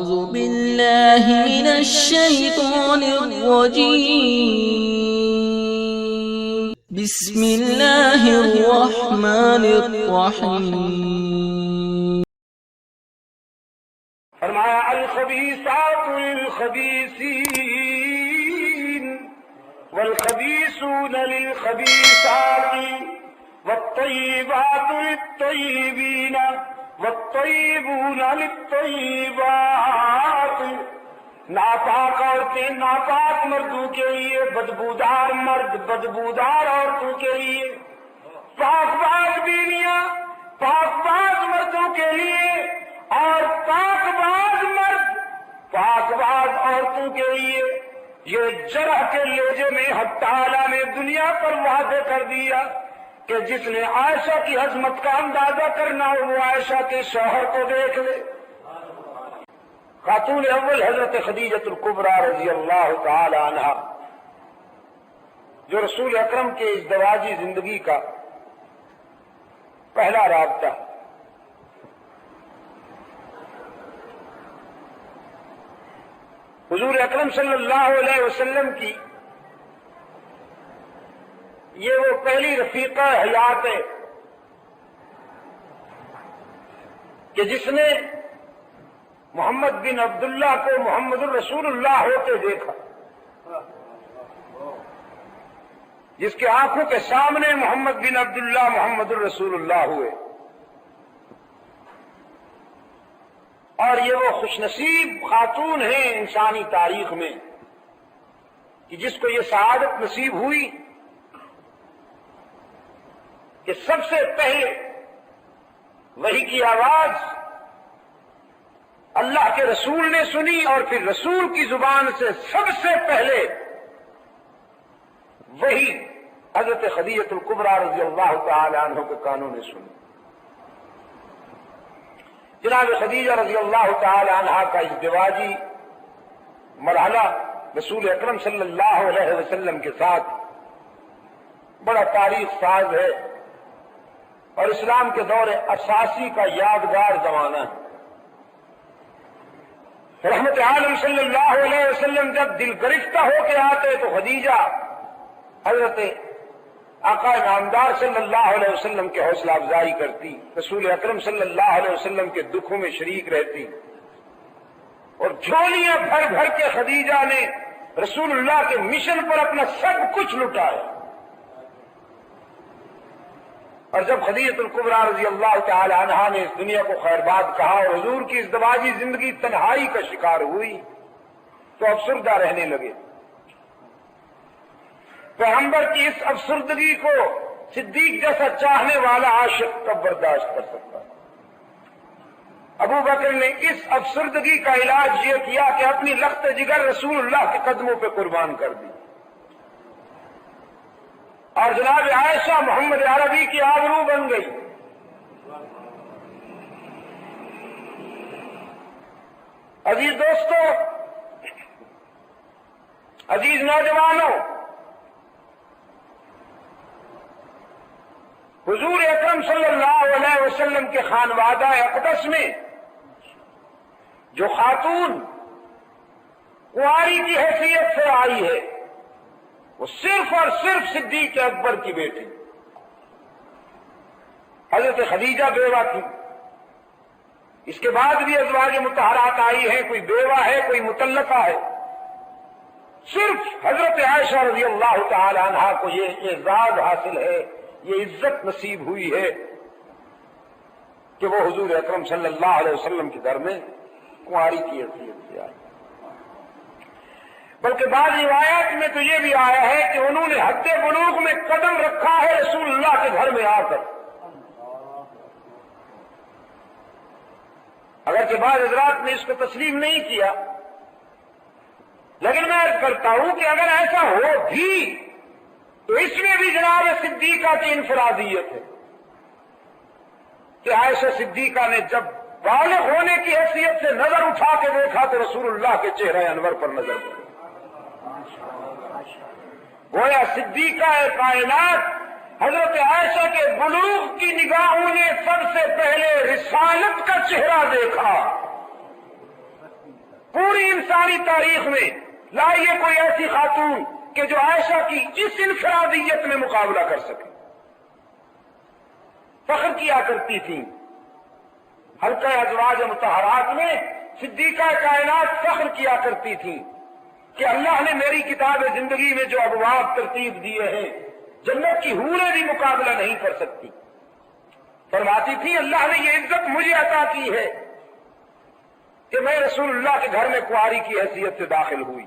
أعوذ بالله من الشيطان الرجيم. بسم الله الرحمن الرحيم. فرمایا الخبیثات للخبیثین والخبیثون للخبیثات والطیبات للطیبین والطیبون للطیبات. ناپاک عورتیں ناپاک مردوں کے لیے، بدبودار مرد بدبودار عورتوں کے لیے، پاک باز بیویاں پاک باز مردوں کے لیے، اور پاک باز مرد پاک باز عورتوں کے لیے. یہ جرح کے لہجے میں حق تعالیٰ نے دنیا پر واضح کر دیا کہ جس نے عائشہ کی عظمت کا اندازہ کرنا ہو وہ عائشہ کے شوہر کو دیکھ لے. خاتون اول حضرت خدیجہ الکبریٰ رضی اللہ تعالی عنہا، جو رسول اکرم کے ازدواجی زندگی کا پہلا رابطہ، حضور اکرم صلی اللہ علیہ وسلم کی یہ وہ پہلی رفیقہ حیات ہے کہ جس نے محمد بن عبداللہ کو محمد الرسول اللہ ہوتے دیکھا، جس کے آنکھوں کے سامنے محمد بن عبداللہ محمد الرسول اللہ ہوئے. اور یہ وہ خوش نصیب خاتون ہیں انسانی تاریخ میں کہ جس کو یہ سعادت نصیب ہوئی کہ سب سے پہلے وحی کی آواز اللہ کے رسول نے سنی، اور پھر رسول کی زبان سے سب سے پہلے وہی حضرت خدیجہ الکبریٰ رضی اللہ تعالی عنہ کے کانوں نے سنی. جناب خدیجہ رضی اللہ تعالی عنہ کا ازدواجی مرحلہ رسول اکرم صلی اللہ علیہ وسلم کے ساتھ بڑا تاریخ ساز ہے اور اسلام کے دور اساسی کا یادگار زمانہ ہے. رحمت عالم صلی اللہ علیہ وسلم جب دل گرفتہ ہو کے آتے تو خدیجہ حضرت آقا نامدار صلی اللہ علیہ وسلم کے حوصلہ افزائی کرتی، رسول اکرم صلی اللہ علیہ وسلم کے دکھوں میں شریک رہتی، اور جھولیاں بھر بھر کے خدیجہ نے رسول اللہ کے مشن پر اپنا سب کچھ لٹایا. اور جب خدیجہ الکبریٰ رضی اللہ تعالی عنہا نے اس دنیا کو خیر باد کہا اور حضور کی ازدواجی زندگی تنہائی کا شکار ہوئی تو افسردہ رہنے لگے. پیغمبر کی اس افسردگی کو صدیق جیسا چاہنے والا عاشق کب برداشت کر سکتا؟ ابو بکر نے اس افسردگی کا علاج یہ کیا کہ اپنی لخت جگر رسول اللہ کے قدموں پہ قربان کر دی، اور جناب عائشہ محمد عربی کی آبرو بن گئی. عزیز دوستو، عزیز نوجوانوں، حضور اکرم صلی اللہ علیہ وسلم کے خانوادہ اقدس میں جو خاتون کنواری کی حیثیت سے آئی ہے وہ صرف اور صرف صدیق اکبر کی بیٹی حضرت خدیجہ بیوہ تھی. اس کے بعد بھی ازواج مطہرات آئی ہیں، کوئی بیوہ ہے کوئی مطلقہ ہے. صرف حضرت عائشہ رضی اللہ تعالی عنہا کو یہ اعزاز حاصل ہے، یہ عزت نصیب ہوئی ہے کہ وہ حضور اکرم صلی اللہ علیہ وسلم کے در میں کنواری کی حیثیت سے آئی. بلکہ بعض روایات میں تو یہ بھی آیا ہے کہ انہوں نے حد بلوغ میں قدم رکھا ہے رسول اللہ کے گھر میں آ کر. اگرچہ بعض حضرات نے اس کو تسلیم نہیں کیا، لیکن میں عرض کرتا ہوں کہ اگر ایسا ہو بھی تو اس میں بھی جناب صدیقہ کی انفرادیت ہے کہ عائشہ صدیقہ نے جب بالغ ہونے کی حیثیت سے نظر اٹھا کے دیکھا تو رسول اللہ کے چہرہ انور پر نظر پڑی. گویا صدیقہ کائنات حضرت عائشہ کے بلوغ کی نگاہوں نے سب سے پہلے رسالت کا چہرہ دیکھا. پوری انسانی تاریخ میں لائیے کوئی ایسی خاتون کہ جو عائشہ کی اس انفرادیت میں مقابلہ کر سکے. فخر کیا کرتی تھیں. حلقہ ازواج مطہرات میں صدیقہ کائنات فخر کیا کرتی تھیں کہ اللہ نے میری کتاب زندگی میں جو ابواب ترتیب دیے ہیں جنت کی حوریں بھی مقابلہ نہیں کر سکتی. فرماتی تھی اللہ نے یہ عزت مجھے عطا کی ہے کہ میں رسول اللہ کے گھر میں کنواری کی حیثیت سے داخل ہوئی.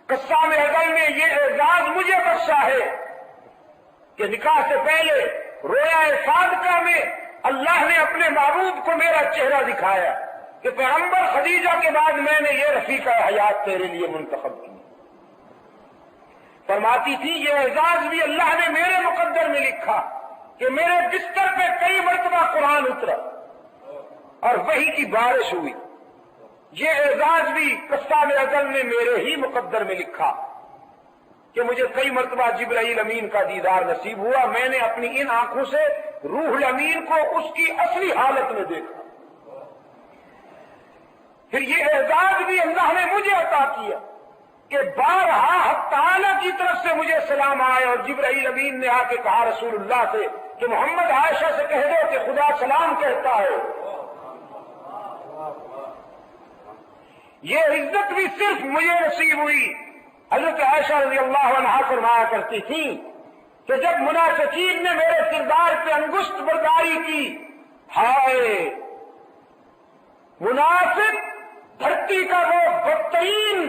قسام ازل نے یہ اعزاز مجھے بخشا ہے کہ نکاح سے پہلے رویا صادقہ میں اللہ نے اپنے محبوب کو میرا چہرہ دکھایا کہ پیغمبر خدیجہ کے بعد میں نے یہ رفیقہ حیات تیرے لیے منتخب کی. فرماتی تھی یہ اعزاز بھی اللہ نے میرے مقدر میں لکھا کہ میرے بستر پہ کئی مرتبہ قرآن اترا اور وحی کی بارش ہوئی. یہ اعزاز بھی قسام ازل نے میرے ہی مقدر میں لکھا کہ مجھے کئی مرتبہ جبرائیل امین کا دیدار نصیب ہوا. میں نے اپنی ان آنکھوں سے روح الامین کو اس کی اصلی حالت میں دیکھا. پھر یہ اعزاز بھی اللہ نے مجھے عطا کیا کہ بارہا حق تعالی کی طرف سے مجھے سلام آئے اور جبرائیل امین نے آ کے کہا رسول اللہ سے کہ محمد عائشہ سے کہہ دو کہ خدا سلام کہتا ہے. یہ عزت بھی صرف مجھے نصیب ہوئی. حضرت عائشہ رضی اللہ عنہا فرمایا کرتی تھی کہ جب منافقین نے میرے کردار پہ انگشت برداری کی، ہائے منافق دھرتی کا وہ بدترین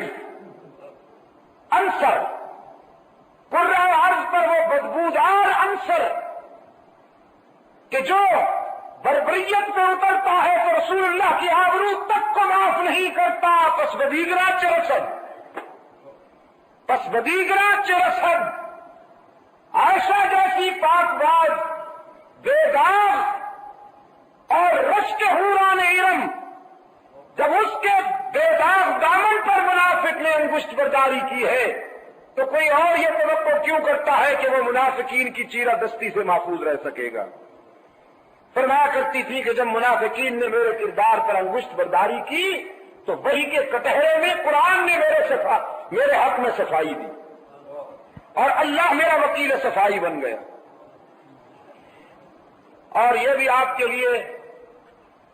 عنصر، کرۂ ارض پر وہ بدبودار عنصر کہ جو بربریت پہ اترتا ہے تو رسول اللہ کی آبرو تک کو معاف نہیں کرتا. پس بدیگرہ چرسد عائشہ جیسی پاک باز بے داغ اور رشک حوران ارم جب اس کے بے داغ دامن پر منافق نے انگشت برداری کی ہے تو کوئی اور یہ توقع کیوں کرتا ہے کہ وہ منافقین کی چیرہ دستی سے محفوظ رہ سکے گا. فرمایا کرتی تھی کہ جب منافقین نے میرے کردار پر انگشت برداری کی تو وحی کے کٹہرے میں قرآن نے میرے حق میں صفائی دی اور اللہ میرا وکیل صفائی بن گیا. اور یہ بھی آپ کے لیے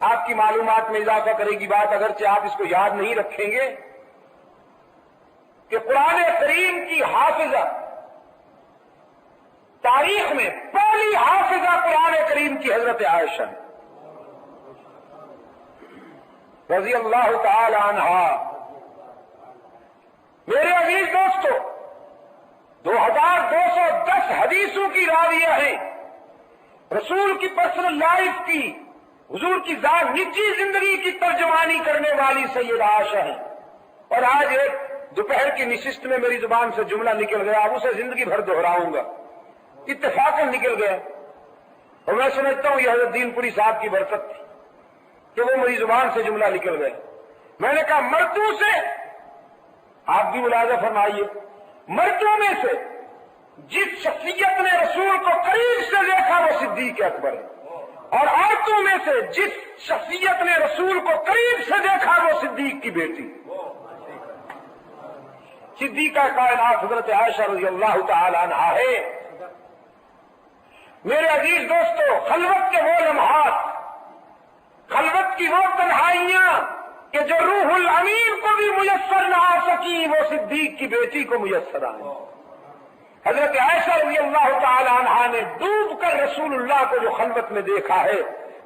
آپ کی معلومات میں اضافہ کرے گی بات، اگرچہ آپ اس کو یاد نہیں رکھیں گے، کہ قرآن کریم کی حافظہ تاریخ میں پہلی حافظہ قرآن کریم کی حضرت عائشہ رضی اللہ تعالی عنہا. میرے عزیز دوستو، 2210 حدیثوں کی راویہ ہیں. رسول کی پرسنل لائف کی، حضور کی ذات نجی زندگی کی ترجمانی کرنے والی سیدہ عائشہ ہیں. اور آج ایک دوپہر کی نشست میں میری زبان سے جملہ نکل گیا، اب اسے زندگی بھر دہراؤں گا، اتفاقاً نکل گیا. اور میں سمجھتا ہوں یہ حضرت دین پوری صاحب کی برکت تھی کہ وہ میری زبان سے جملہ نکل گیا. میں نے کہا مردوں سے، آپ بھی ملاحظہ فرمائیے، مردوں میں سے جس شخصیت نے رسول کو قریب سے دیکھا وہ صدیق اکبر ہے، اور عورتوں میں سے جس شخصیت نے رسول کو قریب سے دیکھا وہ صدیق کی بیٹی صدیقہ کائنات حضرت عائشہ رضی اللہ تعالی عنہا ہے. میرے عزیز دوستو، خلوت کے وہ لمحات، خلوت کی وہ تنہائیاں کہ جو روح الامین کو بھی میسر نہ آ سکی وہ صدیق کی بیٹی کو میسر آئی. حضرت عائشہ رضی اللہ تعالی عنہا نے ڈوب کر رسول اللہ کو جو خلوت میں دیکھا ہے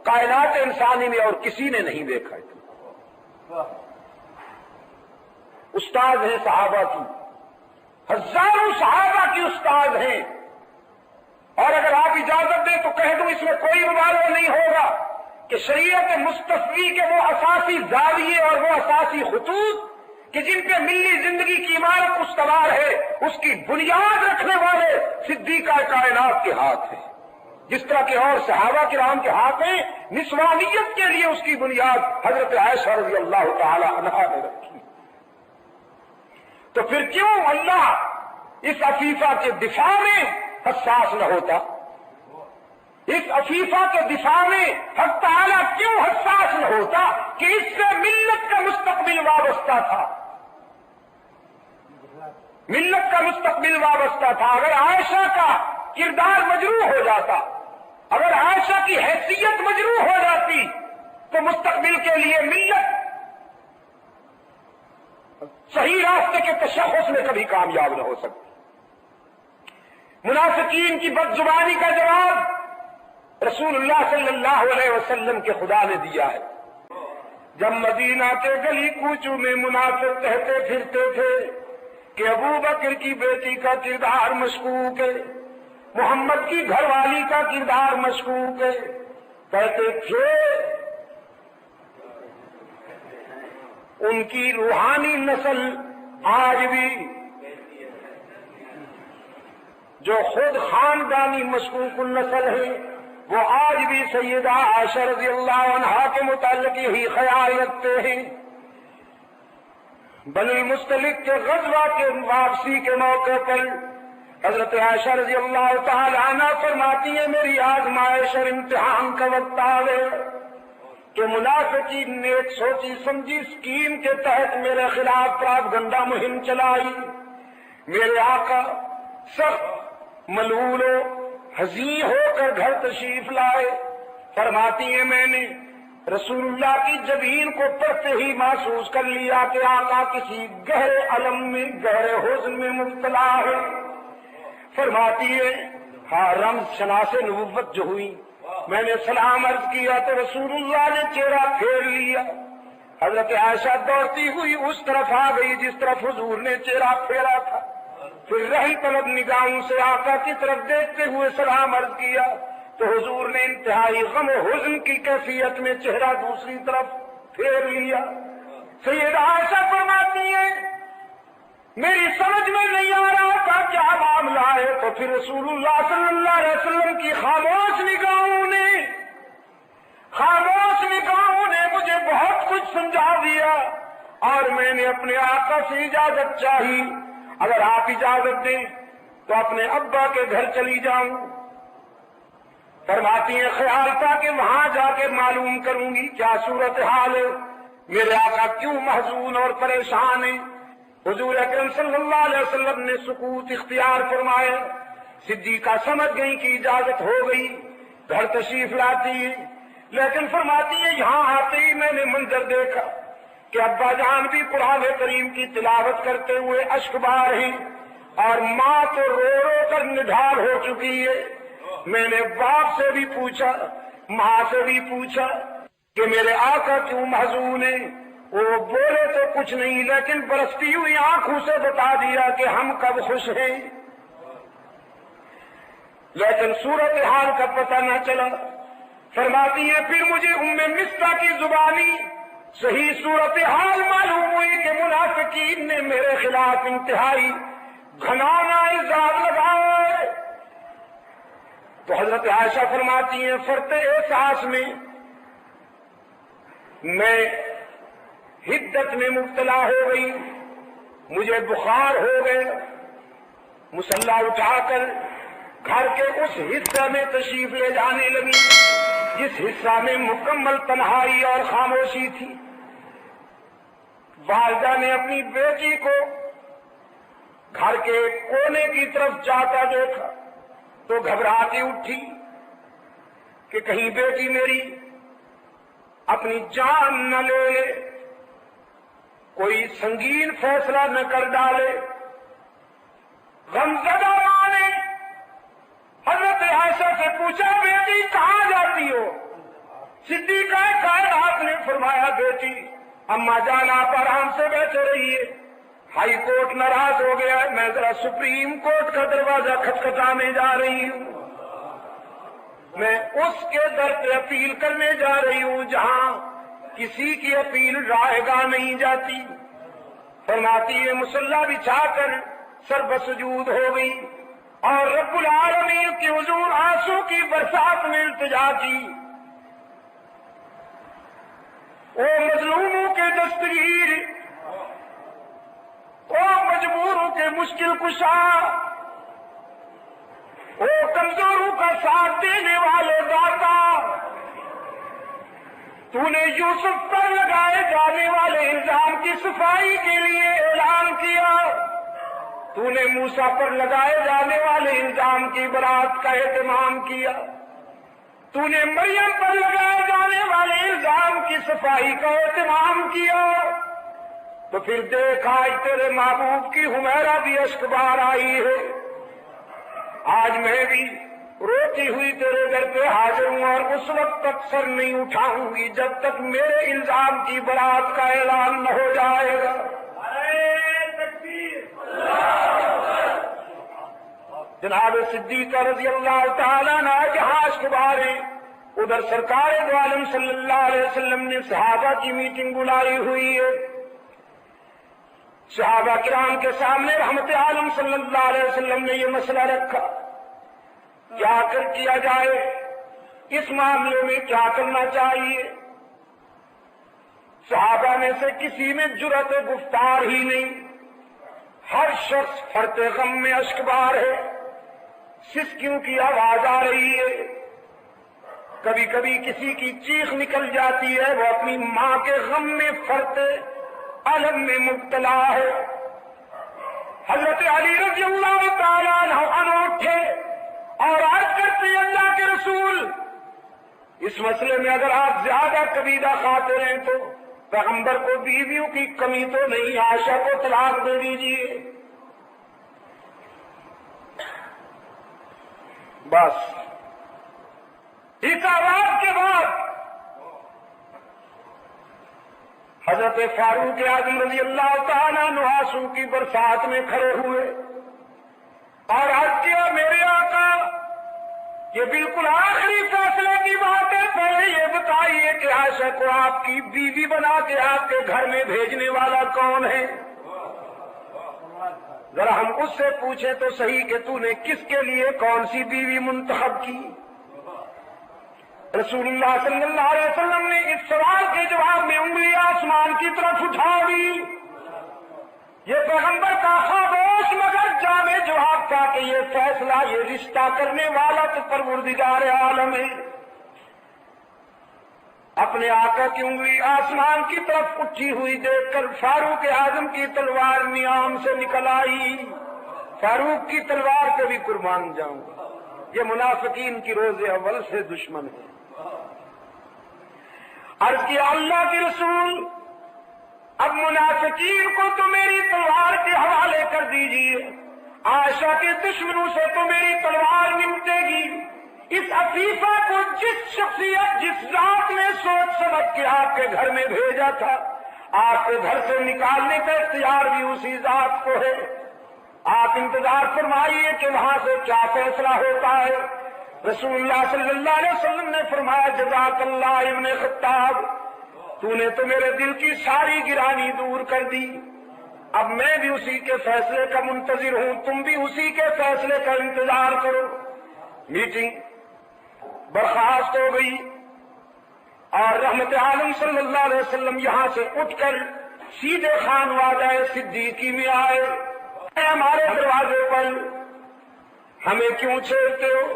کائنات انسانی میں اور کسی نے نہیں دیکھا ہے. استاد ہیں صحابہ کی، ہزاروں صحابہ کی استاد ہیں. اور اگر آپ اجازت دیں تو کہہ دوں اس میں کوئی مبالغہ نہیں ہوگا کہ شریعت مصطفی کے وہ اساسی زاویے اور وہ اساسی خطوط کہ جن پہ ملی زندگی کی عمارت استوار ہے، اس کی بنیاد رکھنے والے صدیقہ کائنات کے ہاتھ ہیں. جس طرح کے اور صحابہ کرام کے ہاتھ ہیں، نسوانیت کے لیے اس کی بنیاد حضرت عائشہ رضی اللہ تعالی عنہا نے رکھی. تو پھر کیوں اللہ اس عفیفہ کے دفاع میں حساس نہ ہوتا؟ اس عفیفہ کے دفاع میں حق تعالیٰ کیوں حساس نہ ہوتا کہ اس سے ملت کا مستقبل وابستہ تھا، ملت کا مستقبل وابستہ تھا۔ اگر عائشہ کا کردار مجروح ہو جاتا، اگر عائشہ کی حیثیت مجروح ہو جاتی، تو مستقبل کے لیے ملت صحیح راستے کے تشخص میں کبھی کامیاب نہ ہو سکتی۔ منافقین کی بد زبانی کا جواب رسول اللہ صلی اللہ علیہ وسلم کے خدا نے دیا ہے۔ جب مدینہ کے گلی کوچوں میں منافق کہتے پھرتے تھے کہ ابو بکر کی بیٹی کا کردار مشکوک ہے، محمد کی گھر والی کا کردار مشکوک ہے، کہتے تھے ان کی روحانی نسل آج بھی جو خود خاندانی مشکوک النسل ہے، وہ آج بھی سیدہ عائشہ رضی اللہ عنہا کے متعلق یہی خیال رکھتے ہیں۔ بنی مستلق کے غزوہ کے واپسی کے موقع پر حضرت عائشہ رضی اللہ تعالی عنہ فرماتی ہے میری آزمائش اور امتحان کا وقت آ گیا کہ منافقین نے ایک سوچی سمجھی اسکیم کے تحت میرے خلاف پراپگنڈا مہم چلائی۔ میرے آقا سخت ملول و حزین ہو کر گھر تشریف لائے۔ فرماتی ہیں میں نے رسول اللہ کی جبین کو پڑھتے ہی محسوس کر لیا کہ آقا کسی گہرے الم میں، گہرے حزن میں مبتلا ہے۔ فرماتی ہے ہاں رمز شناس نبوت جو ہوئی، میں نے سلام عرض کیا تو رسول اللہ نے چہرہ پھیر لیا۔ حضرت عائشہ دوڑتی ہوئی اس طرف آ گئی جس طرف حضور نے چہرہ پھیرا تھا، پھر رہی طلب نگاہوں سے آقا کی طرف دیکھتے ہوئے سلام عرض کیا تو حضور نے انتہائی غم و حزن کی کیفیت میں چہرہ دوسری طرف پھیر لیا۔ سیدہ عائشہ فرماتی ہے میری سمجھ میں نہیں آ رہا تھا کیا معاملہ ہے، تو پھر رسول اللہ صلی اللہ علیہ وسلم کی خاموش نگاہوں نے مجھے بہت کچھ سمجھا دیا، اور میں نے اپنے آقا سے اجازت چاہی، اگر آپ اجازت دیں تو اپنے ابا کے گھر چلی جاؤں۔ فرماتی ہیں خیال تھا کہ وہاں جا کے معلوم کروں گی کیا صورتحال ہے، میرے آقا کیوں محزون اور پریشان ہیں۔ حضور اکرم صلی اللہ علیہ وسلم نے سکوت اختیار فرمایا۔ صدیقہ سمجھ گئی کہ اجازت ہو گئی، گھر تشریف لاتی ہے، لیکن فرماتی ہے یہاں آتے ہی میں نے منظر دیکھا کہ ابا جان بھی قرآن کریم کی تلاوت کرتے ہوئے اشک بہا رہی، اور ماں تو رو رو کر نڈھال ہو چکی ہے۔ میں نے باپ سے بھی پوچھا، ماں سے بھی پوچھا کہ میرے آقا کیوں محزون ہیں، وہ بولے تو کچھ نہیں، لیکن برستی ہوئی آنکھوں سے بتا دیا کہ ہم کب خوش ہیں، لیکن صورتحال کا پتہ نہ چلا۔ فرماتی ہے پھر مجھے ام مصطح کی زبانی صحیح صورتحال معلوم ہوئی کہ منافقین نے میرے خلاف انتہائی گھنانا الزام لگایا ہے۔ تو حضرت عائشہ فرماتی ہیں فرتے احساس میں حدت میں مبتلا ہو گئی، مجھے بخار ہو گئے، مصلی اٹھا کر گھر کے اس حصہ میں تشریف لے جانے لگی جس حصہ میں مکمل تنہائی اور خاموشی تھی۔ والدہ نے اپنی بیٹی کو گھر کے کونے کی طرف جاتا دیکھا تو گھبراتی اٹھی کہ کہیں بیٹی میری اپنی جان نہ لے لے، کوئی سنگین فیصلہ نہ کر ڈالے۔ غمزدہ ماں نے حضرت عائشہ سے پوچھا بیٹی کہاں جاتی ہو؟ صدیقہ کائنات نے فرمایا بیٹی اماں جان آپ آرام سے بیٹھے رہیے، ہائی کورٹ ناراض ہو گیا ہے، میں ذرا سپریم کورٹ کا دروازہ کھٹکھٹانے جا رہی ہوں، میں اس کے در پہ اپیل کرنے جا رہی ہوں جہاں کسی کی اپیل رائے گاہ نہیں جاتی۔ فرماتی ہے مصلی بچھا کر سر بسجود ہو گئی اور رب العالمین کے حضور آنسو کی برسات میں التجا کی۔ او مظلوموں کے دستگیر، او مجبوروں کے مشکل کشا، او کمزوروں کا ساتھ دینے والے داتا، تو نے یوسف پر لگائے جانے والے الزام الزام کی صفائی کے لیے اعلان کیا، تو نے موسیٰ پر لگائے جانے والے الزام کی برات کا اہتمام کیا، تو نے مریم پر لگائے جانے والے الزام کی صفائی کا اہتمام کیا، تو پھر دیکھ آج تیرے محبوب کی حمیرہ بھی اشک بار آئی ہے۔ آج میں بھی روتی ہوئی تیرے در پہ حاضر ہوں، اور اس وقت تک سر نہیں اٹھاؤں گی جب تک میرے الزام کی برات کا اعلان نہ ہو جائے گا۔ جناب صدیق رضی اللہ تعالیٰ عنہ جہاں اشک بار ہیں، ادھر سرکار دو عالم صلی اللہ علیہ وسلم نے صحابہ کی میٹنگ بلائی ہوئی ہے۔ صحابہ کرام کے سامنے رحمت عالم صلی اللہ علیہ وسلم نے یہ مسئلہ رکھا، کیا کیا جائے، اس معاملے میں کیا کرنا چاہیے۔ صحابہ میں سے کسی میں جرأت گفتار ہی نہیں، ہر شخص فرط غم میں اشک بار ہے، سسکیوں کی آواز آ رہی ہے، کبھی کبھی کسی کی چیخ نکل جاتی ہے، وہ اپنی ماں کے غم میں فرط علم میں مبتلا ہے۔ حضرت علی رضی اللہ تعالیٰ عنہ اٹھے اور عرض کرتے ہیں اللہ کے رسول، اس مسئلے میں اگر آپ زیادہ کبیرہ خاطر ہیں تو پیغمبر کو بیویوں کی کمی تو نہیں، عائشہ کو طلاق دے دیجیے۔ بس اس آواز کے بعد حضرت فاروق اعظم رضی اللہ تعالیٰ عنہ آنسو کی برسات میں کھڑے ہوئے اور عرض کیا، میرے آقا یہ بالکل آخری فیصلے کی بات ہے، پہلے یہ بتائیے کہ عائشہ کو آپ کی بیوی بنا کے آپ کے گھر میں بھیجنے والا کون ہے؟ ذرا ہم اس سے پوچھیں تو صحیح کہ تو نے کس کے لیے کون سی بیوی منتخب کی؟ رسول اللہ صلی اللہ علیہ وسلم نے اس سوال کے جواب میں انگلی آسمان کی طرف اٹھا دی۔ یہ پیغمبر کا خاموش مگر جامع جواب تھا کہ یہ فیصلہ، یہ رشتہ کرنے والا تو پروردگار عالم ہے۔ اپنے آقا کی انگلی آسمان کی طرف اٹھی ہوئی دیکھ کر فاروق اعظم کی تلوار نیام سے نکل آئی۔ فاروق کی تلوار پہ بھی قربان جاؤں گا، یہ منافقین کی روز اول سے دشمن ہے۔ عرض کیا اللہ کے رسول، اب منافقین کو تو میری تلوار کے حوالے کر دیجیے، عائشہ کے دشمنوں سے تو میری تلوار نمٹے گی۔ اس عفیفہ کو جس شخصیت، جس ذات نے سوچ سمجھ کے آپ کے گھر میں بھیجا تھا، آپ کے گھر سے نکالنے کا اختیار بھی اسی ذات کو ہے۔ آپ انتظار فرمائیے کہ وہاں سے کیا فیصلہ ہوتا ہے۔ رسول اللہ صلی اللہ علیہ وسلم نے فرمایا، جزاک اللہ ابن خطاب، تو نے تو میرے دل کی ساری گرانی دور کر دی، اب میں بھی اسی کے فیصلے کا منتظر ہوں، تم بھی اسی کے فیصلے کا انتظار کرو۔ میٹنگ برخاست ہو گئی اور رحمت عالم صلی اللہ علیہ وسلم یہاں سے اٹھ کر سیدھے خانوادہ صدیقی میں آئے۔ ہمارے دروازے پر ہمیں کیوں چھیڑتے ہو؟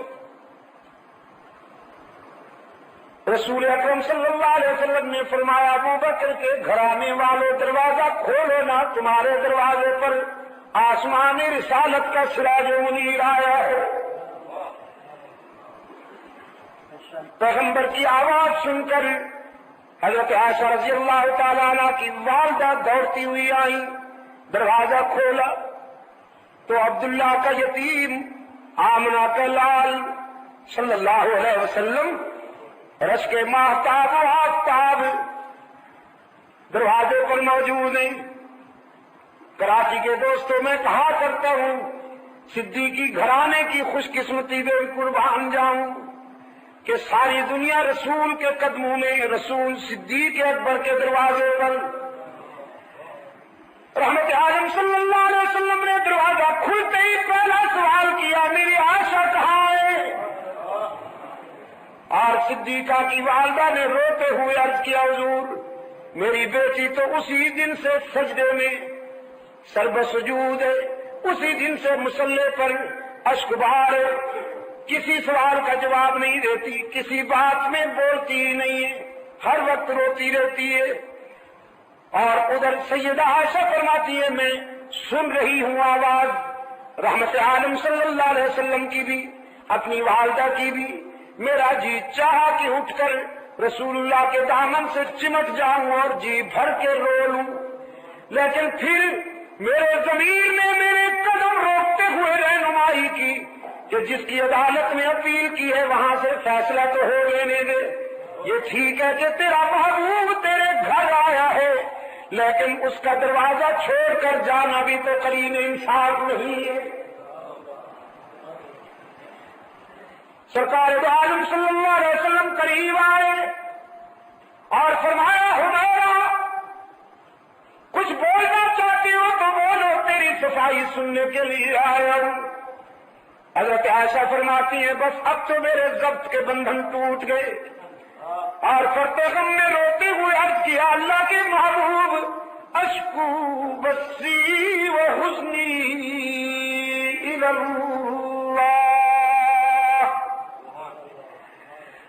رسول اکرم صلی اللہ علیہ وسلم نے فرمایا، ابو بکر کے گھرانے والوں دروازہ کھولو نا، تمہارے دروازے پر آسمان رسالت کا سراج منیر آیا ہے۔ پیغمبر کی آواز سن کر حضرت عائشہ رضی اللہ تعالیٰ عنہ کی والدہ دوڑتی ہوئی آئیں، دروازہ کھولا تو عبداللہ کا یتیم، آمنہ کا لال صلی اللہ علیہ وسلم رش کے ماہتاب و آفتاب دروازے پر موجود ہیں۔ کراچی کے دوستوں میں کہا کرتا ہوں، صدیقی گھرانے کی خوش قسمتی میں قربان جاؤں کہ ساری دنیا رسول کے قدموں میں، رسول صدیق اکبر کے دروازے پر۔ رحمت عالم صلی اللہ علیہ وسلم نے دروازہ کھلتے ہی پہلا سوال کیا، میری عائشہ کہاں ہے؟ اور صدیقہ کی والدہ نے روتے ہوئے عرض کیا، حضور میری بیٹی تو اسی دن سے سجدے میں سربسجود ہے، اسی دن سے مصلی پر اشک بہار ہے، کسی سوال کا جواب نہیں دیتی، کسی بات میں بولتی ہی نہیں ہے، ہر وقت روتی رہتی ہے۔ اور ادھر سیدہ عائشہ فرماتی ہے میں سن رہی ہوں آواز رحمت عالم صلی اللہ علیہ وسلم کی بھی اپنی والدہ کی بھی. میرا جی چاہا کہ اٹھ کر رسول اللہ کے دامن سے چمٹ جاؤں اور جی بھر کے رو لوں، لیکن پھر میرے ضمیر نے میرے قدم روکتے ہوئے رہنمائی کی کہ جس کی عدالت میں اپیل کی ہے وہاں سے فیصلہ تو ہو لینے دے. یہ ٹھیک ہے کہ تیرا محبوب تیرے گھر آیا ہے، لیکن اس کا دروازہ چھوڑ کر جانا بھی تو قرین انصاف نہیں ہے. سرکار عالم صلی اللہ علیہ وسلم قریب آئے اور فرمایا حمیرہ کچھ بولنا چاہتے ہو تو بولو، تیری صفائی سننے کے لیے آیا ہوں. حضرت عائشہ فرماتی ہیں بس اب تو میرے ضبط کے بندھن ٹوٹ گئے اور فرتے غم میں روتے ہوئے عرض کیا اللہ کے محبوب اشکو بصری و حزنی الی اللہ،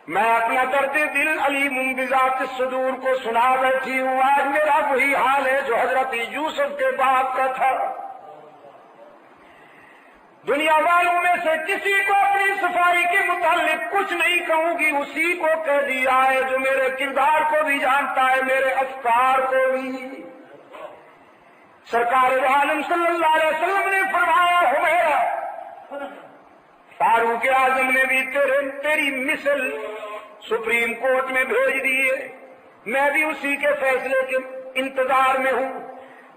میں اپنا درد دل علیم بذات الصدور کو سنا بیٹھی ہوں. آج میرا وہی حال ہے جو حضرت یوسف کے باپ کا تھا. دنیا والوں میں سے کسی کو اپنی صفائی کے متعلق کچھ نہیں کہوں گی، اسی کو کہہ دیا ہے جو میرے کردار کو بھی جانتا ہے، میرے افکار کو بھی. سرکار عالم صلی اللہ علیہ وسلم نے فرمایا حمیرہ فاروق اعظم نے بھی تیری مثل سپریم کورٹ میں بھیج دیے، میں بھی اسی کے فیصلے کے انتظار میں ہوں.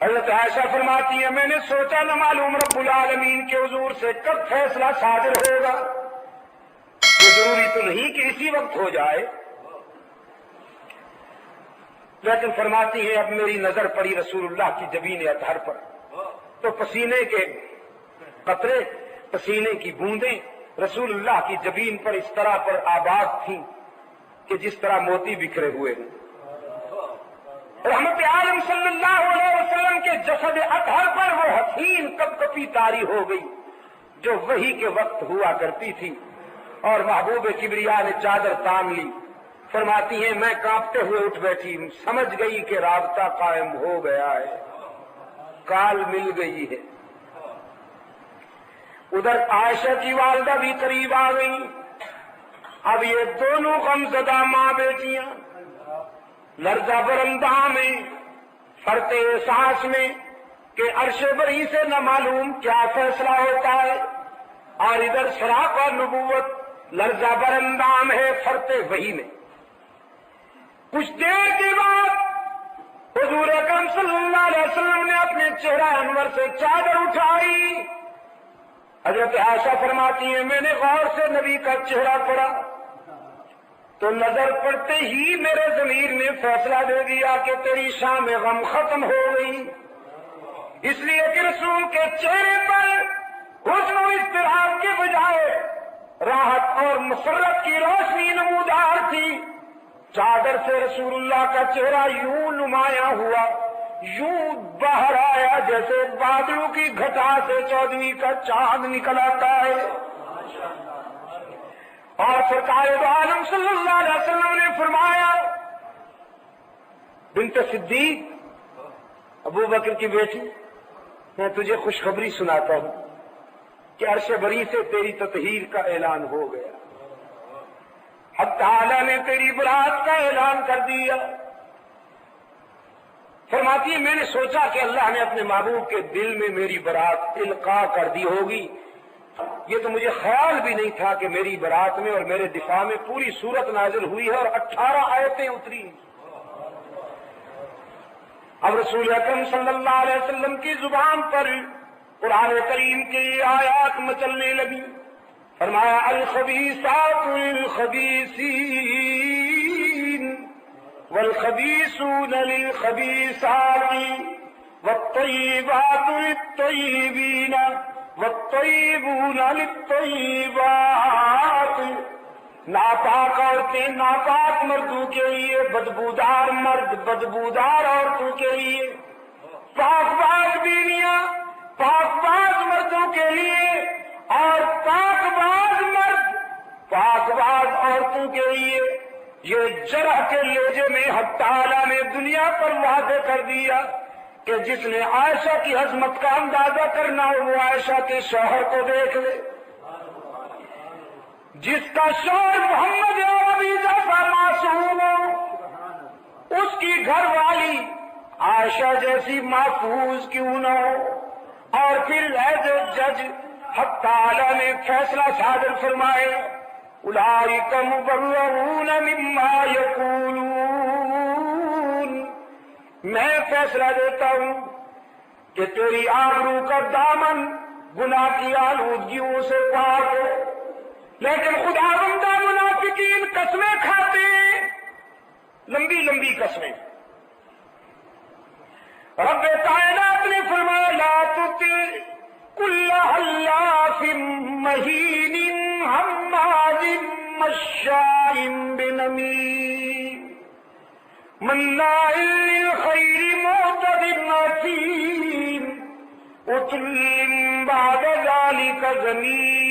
حضرت عائشہ فرماتی ہے میں نے سوچا نہ معلوم رب العالمین کے حضور سے کب فیصلہ صادر ہوگا، یہ ضروری تو نہیں کہ اسی وقت ہو جائے. لیکن فرماتی ہے اب میری نظر پڑی رسول اللہ کی جبین اطہر پر، تو پسینے کے قطرے، پسینے کی بوندیں رسول اللہ کی جبین پر اس طرح پر آباد تھیں کہ جس طرح موتی بکھرے ہوئے ہیں. رحمت عالم صلی اللہ علیہ وسلم کے جسد اطہر پر وہ حسین کپ کپی طاری ہو گئی جو وحی کے وقت ہوا کرتی تھی، اور محبوب کبریا نے چادر تان لی. فرماتی ہیں میں کانپتے ہوئے اٹھ بیٹھی، سمجھ گئی کہ رابطہ قائم ہو گیا ہے، کال مل گئی ہے. ادھر عائشہ کی والدہ بھی قریب آ گئی. اب یہ دونوں غمزدہ ماں بیٹیاں لرزہ برندہ میں، فرط احساس میں کہ عرش بری سے نہ معلوم کیا فیصلہ ہوتا ہے، اور ادھر سراق اور نبوت لرزہ برندام ہے فرط وحی میں. کچھ دیر کے بعد حضور اکرم صلی اللہ علیہ وسلم نے اپنے چہرہ انور سے چادر اٹھائی. حضرت عائشہ فرماتی ہیں میں نے غور سے نبی کا چہرہ پڑھا تو نظر پڑتے ہی میرے ضمیر نے فیصلہ دے دیا کہ تیری شام غم ختم ہو گئی، اس لیے کہ رسول کے چہرے پر حزن و اضطراب کے بجائے راحت اور مسرت کی روشنی نمودار تھی. چادر سے رسول اللہ کا چہرہ یوں نمایاں ہوا، یوں باہر آیا جیسے بادلوں کی گھٹا سے 14ویں کا چاند نکل آتا ہے. اور سرکار عالم صلی اللہ علیہ وسلم نے فرمایا بنت صدیق ابو بکر کی بیٹی میں تجھے خوشخبری سناتا ہوں کہ عرش بری سے تیری تطہیر کا اعلان ہو گیا، حق تعالی نے تیری برات کا اعلان کر دیا. فرماتی ہے میں نے سوچا کہ اللہ نے اپنے محبوب کے دل میں میری برات القاء کر دی ہوگی. یہ تو مجھے خیال بھی نہیں تھا کہ میری برات میں اور میرے دفاع میں پوری سورت نازل ہوئی ہے اور 18 آیتیں اتری. اب رسول اکرم صلی اللہ علیہ وسلم کی زبان پر قرآن کریم کی آیات مچلنے لگی. فرمایا الخبیثات للخبیثین والخبیثون للخبیثات والطیبات للطیبین والطیبون للطیبات. ناپاک عورتیں ناپاک مردوں کے لیے، بدبودار مرد بدبودار عورتوں کے لیے، پاک باز بیویاں پاک باز مردوں کے لیے، اور پاک باز مرد پاک باز عورتوں کے لیے. یہ جرح کے لہجے میں حق تعالیٰ نے دنیا پر واضح کر دیا کہ جس نے عائشہ کی عظمت کا اندازہ کرنا ہو وہ عائشہ کے شوہر کو دیکھ لے. جس کا شوہر محمد عربی جیسا معصوم ہو اس کی گھر والی عائشہ جیسی محفوظ کیوں نہ ہو. اور پھر ایز اے جج حق تعالیٰ نے فیصلہ صادر فرمائے اولئک مبرؤون مما یقولون. میں فیصلہ دیتا ہوں کہ تیری آبرو کا دامن گناہ کی آلودگیوں سے پاک ہے. لیکن خداوندہ منافقین قسمیں کھاتے ہیں لمبی لمبی قسمیں. رب کائنات نے فرمایا لا تطع کل حلاف مہین ہماز مشاء بنمیم مناع للخیر معتد اثیم عتل بعد ذلک زنیم.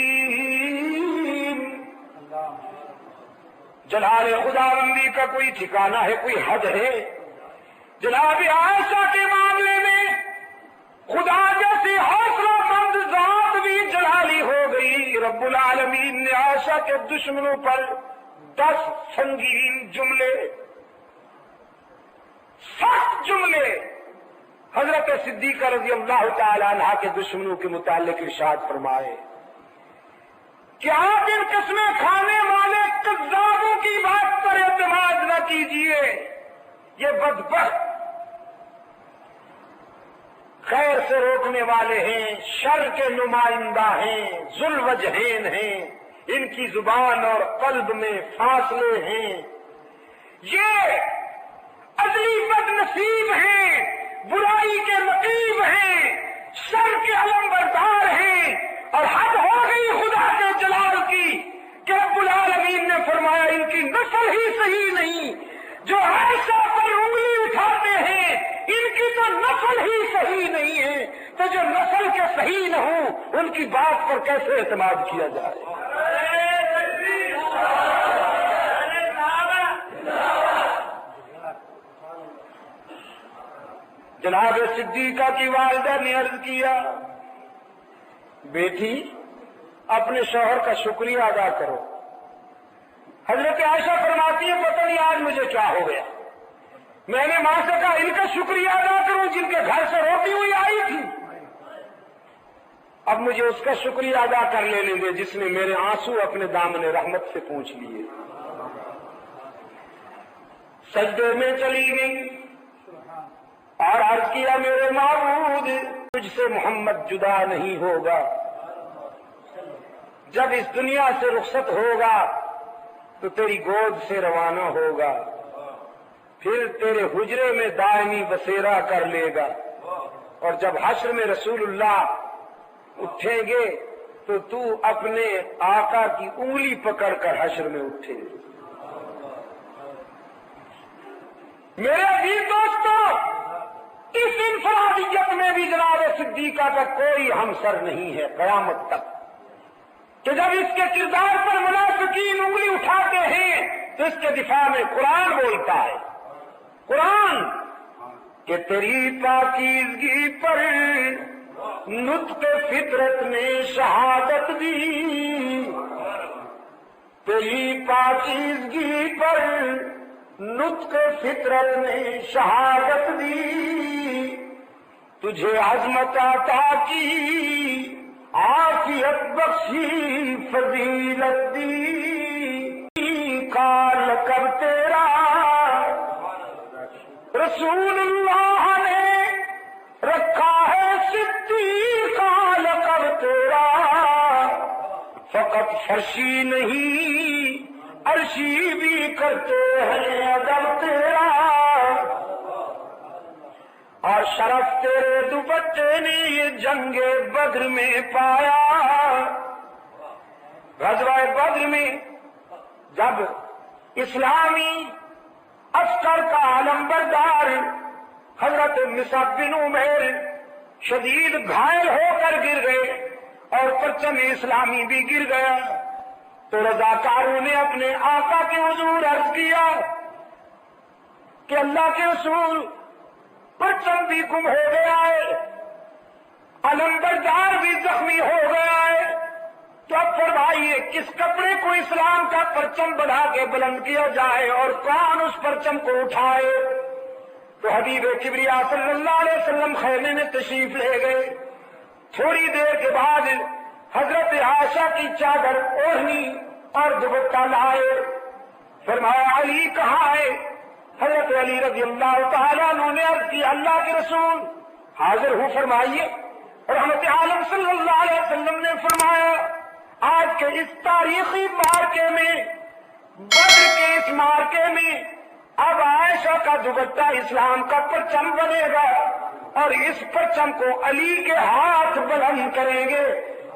جلال خداوندی کا کوئی ٹھکانہ ہے, کوئی حد ہے؟ جناب عائشہ کے معاملے میں خدا جیسی حوصلہ مند ذات بھی جلالی ہو گئی. رب العالمین نے عائشہ کے دشمنوں پر 10 سنگین جملے, سخت جملے حضرت صدیقہ رضی اللہ تعالی عنہ کے دشمنوں کے متعلق ارشاد فرمائے کہ آپ ان قسمیں کھانے والے کذابوں کی بات پر اعتماد نہ کیجیے. یہ بدبخت خیر سے روکنے والے ہیں, شر کے نمائندہ ہیں, ذوالوجہین ہیں, ان کی زبان اور قلب میں فاصلے ہیں. یہ ازلی بد نصیب ہیں, برائی کے نقیب ہیں, شر کے علمبردار ہیں. اور حد ہو گئی خدا کے جلال کی کہ رب العالمین نے فرمایا ان کی نسل ہی صحیح نہیں. جو عائشہ پر انگلی اٹھاتے ہیں ان کی تو نسل ہی صحیح نہیں ہے, تو جو نسل کے صحیح نہ ہوں ان کی بات پر کیسے اعتماد کیا جائے؟ جناب صدیقہ کی والدہ نے عرض کیا بیٹی اپنے شوہر کا شکریہ ادا کرو. حضرت عائشہ فرماتی ہے پتہ نہیں آج مجھے کیا ہو گیا, میں نے ماں سے کہا ان کا شکریہ ادا کروں جن کے گھر سے روٹی ہوئی آئی تھی. اب مجھے اس کا شکریہ ادا کر لینے دے جس نے میرے آنسو اپنے دامن رحمت سے پوچھ لیے. سجدے میں چلی گئی اور عرض کیا میرے معبود تجھ سے محمد جدا نہیں ہوگا. جب اس دنیا سے رخصت ہوگا تو تیری گود سے روانہ ہوگا, پھر تیرے حجرے میں دائمی بسیرا کر لے گا, اور جب حشر میں رسول اللہ اٹھیں گے تو اپنے آقا کی انگلی پکڑ کر حشر میں اٹھے. میرے عزیز دوستو, اس انفرادیت میں بھی جناب صدیقہ کا کوئی ہمسر نہیں ہے قیامت تک, کہ جب اس کے کردار پر منافقین انگلی اٹھاتے ہیں تو اس کے دفاع میں قرآن بولتا ہے. قرآن کہ تیری پاکیزگی پر نطق فطرت نے شہادت دی, تیری پاکیزگی پر نطق فطرت نے شہادت دی, تجھے عظمت عطا کی عافیت بخشی فضیلت دی, کال کر تیرا رسول اللہ نے رکھا ہے صدیق کال کر تیرا, فقط فرشی نہیں عرشی بھی کرتے ہیں ادب تیرا, اور شرف تیرے دوپٹے نے یہ جنگ بدر میں پایا. غزوہ بدر میں جب اسلامی عسکر کا علمبردار حضرت مصعب بن عمیر شدید گھائل ہو کر گر گئے اور پرچم اسلامی بھی گر گیا, تو رضاکاروں نے اپنے آقا کے حضور عرض کیا کہ اللہ کے رسول پرچم بھی گم ہو گیا ہے، علمبردار بھی زخمی ہو گیا ہے، تو اب فرمائیے کس کپڑے کو اسلام کا پرچم بڑھا کے بلند کیا جائے اور کون اس پرچم کو اٹھائے؟ تو حبیب کبریا صلی اللہ علیہ وسلم خیمے میں تشریف لے گئے۔ تھوڑی دیر کے بعد حضرت عائشہ کی چادر اوڑھنی اور دوپٹہ لائے، فرمایا علی کہاں ہے؟ حضرت علی رضی اللہ تعالیٰ عنہ نے عرض کی اللہ کے رسول حاضر ہوں فرمائیے۔ رحمت عالم صلی اللہ علیہ وسلم نے فرمایا آج کے اس تاریخی مارکے میں، بدر کے اس مارکے میں اب عائشہ کا دوپٹہ اسلام کا پرچم بنے گا، اور اس پرچم کو علی کے ہاتھ بلند کریں گے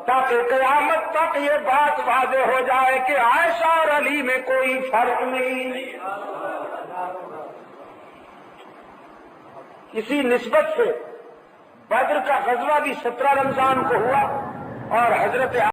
تاکہ قیامت تک یہ بات واضح ہو جائے کہ عائشہ اور علی میں کوئی فرق نہیں۔ اسی نسبت سے بدر کا غزوہ بھی 17 رمضان کو ہوا، اور حضرت